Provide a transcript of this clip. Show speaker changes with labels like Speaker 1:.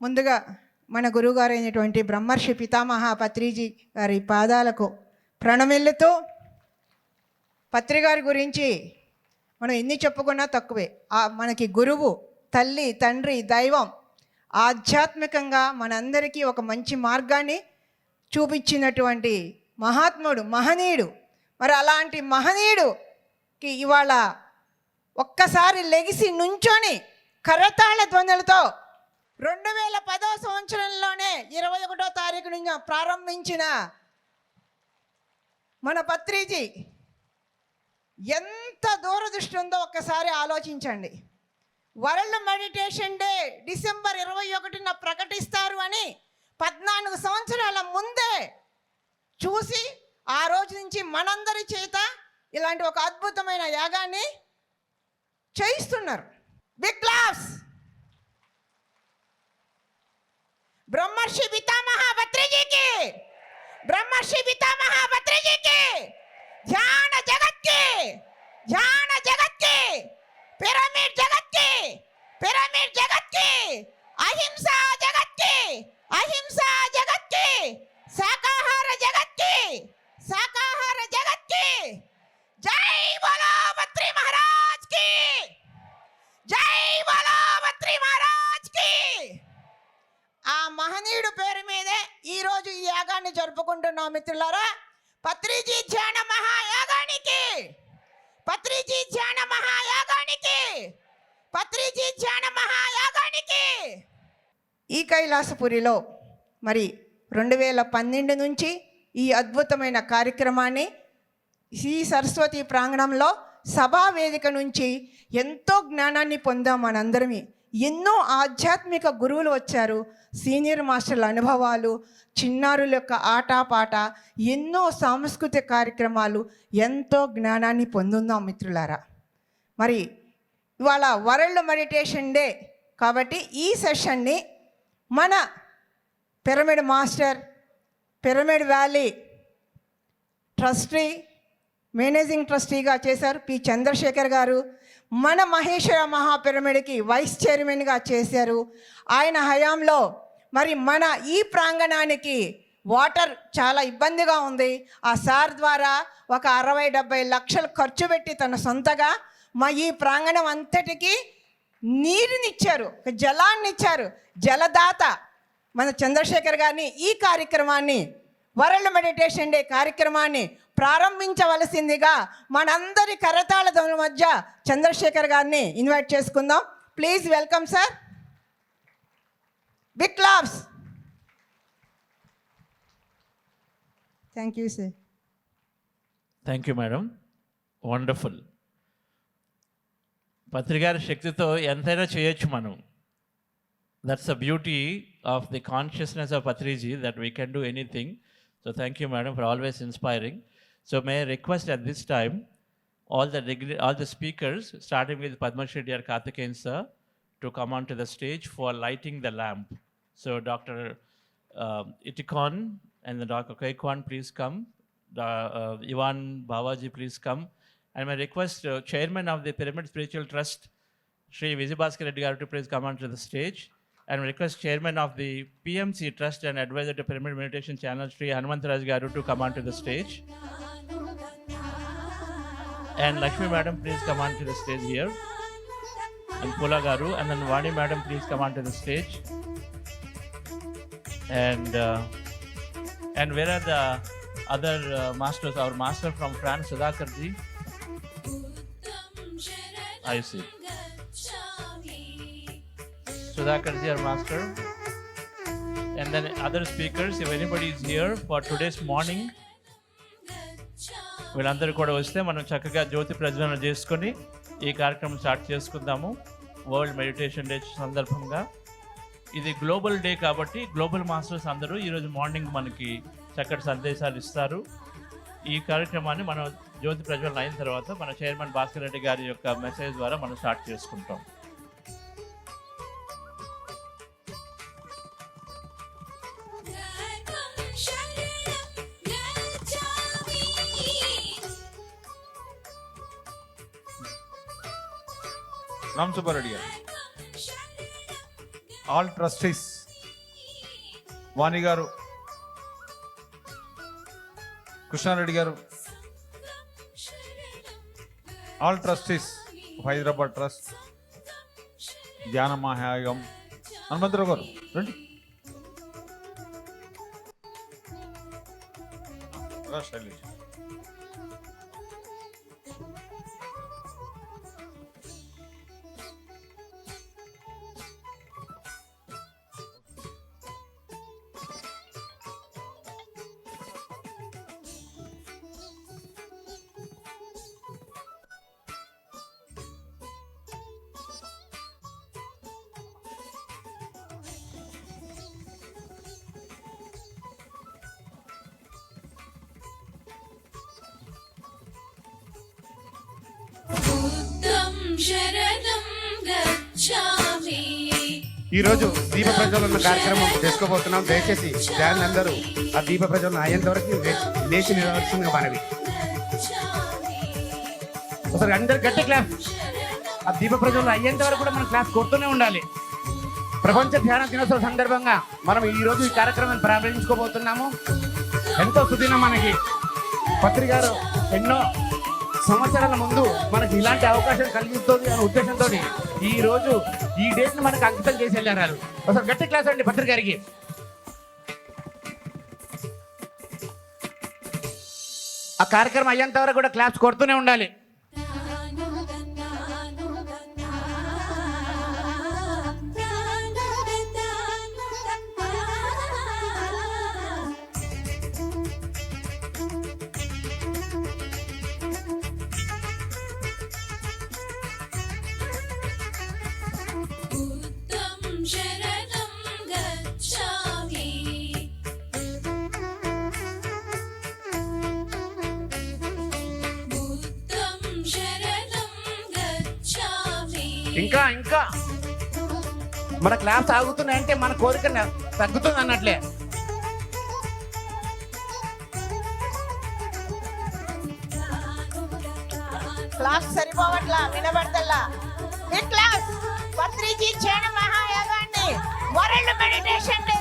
Speaker 1: ముందుగా మన గురువుగారు అయినటువంటి బ్రహ్మర్షి పితామహ పత్రిజీ గారి పాదాలకు ప్రణమిల్లుతూ, పత్రిగారి గురించి మనం ఎన్ని చెప్పుకున్నా తక్కువే. మనకి గురువు, తల్లి, తండ్రి, దైవం, ఆధ్యాత్మికంగా మనందరికీ ఒక మంచి మార్గాన్ని చూపించినటువంటి మహాత్ముడు, మహనీయుడు. మరి అలాంటి మహనీయుడుకి ఇవాళ ఒక్కసారి లెగిసి నుంచొని కరతాళ ధ్వనులతో 2010వ సంవత్సరంలోనే 21వ తారీఖు నుంచి ప్రారంభించిన మన పత్రిజీ ఎంత దూరదృష్టి ఉందో ఒక్కసారి ఆలోచించండి. వరల్డ్ మెడిటేషన్ డే డిసెంబర్ 21న ప్రకటిస్తారు అని 14 సంవత్సరాల ముందే చూసి ఆ రోజు నుంచి మనందరి చేత ఇలాంటి ఒక అద్భుతమైన యాగాన్ని చేయిస్తున్నారు. బిగ్ క్లాప్స్ బ్రహ్మర్షి పితామహ పత్రిజీకి, బ్రహ్మర్షి పితామహ పత్రిజీకి, ధ్యాన జగత్ కి, ధ్యాన జగత్ కి, పిరమిడ్ జగత్ కి, పిరమిడ్ జగత్ కి, అహింసా జగత్ కి, అహింసా జగత్ కి, శాకాహార జగత్ కి, శాకాహార జగత్ కి, జై బోలో పత్రి మహారాజ్ కి, జై బోలో పత్రి మహారాజ్ కి. ఆ మహనీయుడు పేరు మీదే ఈరోజు ఈ యాగాన్ని జరుపుకుంటున్నాం మిత్రులారా. పత్రిజీ ధ్యాన మహాయాగానికి, పత్రిజీ ధ్యాన మహాయాగానికి, పత్రిజీ ధ్యాన మహాయాగానికి. ఈ కైలాసపురిలో మరి 2012 నుంచి ఈ అద్భుతమైన కార్యక్రమాన్ని శ్రీ సరస్వతి ప్రాంగణంలో సభా వేదిక నుంచి ఎంతో జ్ఞానాన్ని పొందాం మనందరమే. ఎన్నో ఆధ్యాత్మిక గురువులు వచ్చారు, సీనియర్ మాస్టర్ల అనుభవాలు, చిన్నారుల యొక్క ఆటపాట, ఎన్నో సాంస్కృతిక కార్యక్రమాలు, ఎంతో జ్ఞానాన్ని పొందుందాం మిత్రులారా. మరి ఇవాళ వరల్డ్ మెడిటేషన్ డే కాబట్టి ఈ సెషన్ని మన pyramid master, pyramid valley trustee, managing ట్రస్టీగా చేశారు పి చంద్రశేఖర్ గారు. మన మహేశ్వర మహాపిరమిడ్కి వైస్ చైర్మన్గా చేశారు. ఆయన హయాంలో మరి మన ఈ ప్రాంగణానికి వాటర్ చాలా ఇబ్బందిగా ఉంది. ఆ సార్ ద్వారా ఒక 60-70 లక్షలు ఖర్చు పెట్టి తన సొంతగా మా ఈ ప్రాంగణం అంతటికి నీరునిచ్చారు, జలాన్ని ఇచ్చారు. జలదాత మన చంద్రశేఖర్ గారిని ఈ కార్యక్రమాన్ని, వరల్డ్ మెడిటేషన్ డే కార్యక్రమాన్ని ప్రారంభించవలసిందిగా మనందరి కరతాళ ధ్వనుల మధ్య చంద్రశేఖర్ గారిని ఇన్వైట్ చేసుకుందాం. Please welcome sir. Big claps. Thank you sir.
Speaker 2: Thank you madam, wonderful. పత్రికారి శక్తితో ఎంతైనా చేయొచ్చు మనం. That's the beauty of the consciousness of Patriji, that we can do anything. So thank you madam for always inspiring. So may I request at this time all the speakers, starting with Padma Shri or Karthikeyan sir, to come onto the stage for lighting the lamp. So Dr. Itikon and the Dr. Kaikwan, please come. Ivan Bavaji, please come. And my request Chairman of the Pyramid Spiritual Trust, Shri Vijayabhaskar Reddy garu, to please come onto the stage. And request Chairman of the PMC Trust and Advisor to Pyramid Meditation Channel, Shri Hanumantaraj garu, to come onto the stage. And Lakshmi Madam, please come onto the stage here. And Pula garu, and then Vani Madam, please come onto the stage. And where are the other masters? Our master from France, Sudhakar ji. I see. Sudhakar ji, our master. And then other speakers, if anybody is here for today's morning, వీళ్ళందరూ కూడా వస్తే మనం చక్కగా జ్యోతి ప్రజ్వలన చేసుకొని ఈ కార్యక్రమం start చేసుకుందాము. వరల్డ్ మెడిటేషన్ డే సందర్భంగా ఇది గ్లోబల్ డే కాబట్టి గ్లోబల్ మాస్టర్స్ అందరూ ఈరోజు మార్నింగ్ మనకి చక్కటి సందేశాలు ఇస్తారు. ఈ కార్యక్రమాన్ని మనం జ్యోతి ప్రజ్వలన అయిన తర్వాత మన చైర్మన్ భాస్కర్ రెడ్డి గారి యొక్క మెసేజ్ ద్వారా మనం స్టార్ట్ చేసుకుంటాం.
Speaker 3: Ram Subba Reddy. All trustees వాణి గారు, కృష్ణారెడ్డి గారు, ఆల్ ట్రస్టీస్ హైదరాబాద్ ట్రస్ట్, ధ్యాన మహాయాగం, హనుమంతరావు గారు రండి. శైలేష్
Speaker 4: ఈరోజు దీప ప్రజ్వలన కార్యక్రమం చేసుకోబోతున్నాం. దయచేసి ధ్యాన్ అందరూ ఆ దీప ప్రజ్వలన అయ్యేంత వరకు లేచి నిలవాల్సిందిగా మనవి. ఒకసారి అందరు గట్టి క్లాస్. ఆ దీప ప్రజ్వలన అయ్యేంత వరకు కూడా మనం క్లాస్ కొడుతూనే ఉండాలి. ప్రపంచ ధ్యాన దినోత్సవం సందర్భంగా మనం ఈ రోజు ఈ కార్యక్రమాన్ని ప్రారంభించుకోబోతున్నాము. ఎంతో సుదినం మనకి. పత్రి గారు ఎన్నో సంవత్సరాల ముందు మనకి ఇలాంటి అవకాశం కలిగిస్తుంది అనే ఉద్దేశంతో ఈ రోజు ఈ డేట్ ని మనకు అంకితం చేసి వెళ్ళారు. ఒకసారి గట్టి క్లాస్ అండి పత్రి గారికి. ఆ కార్యక్రమం అయ్యేంత వరకు కూడా క్లాస్ కొడుతూనే ఉండాలి. ఇంకా ఇంకా మన క్లాస్ ఆగుతున్నాయంటే మన కోరిక తగ్గుతుంది అన్నట్లే.
Speaker 1: క్లాస్ సరిపోవట్లా, వినబడతల్లా. ఈ క్లాస్ పత్రిజీ ధ్యాన మహాయాగాన్ని వరల్డ్ మెడిటేషన్ డే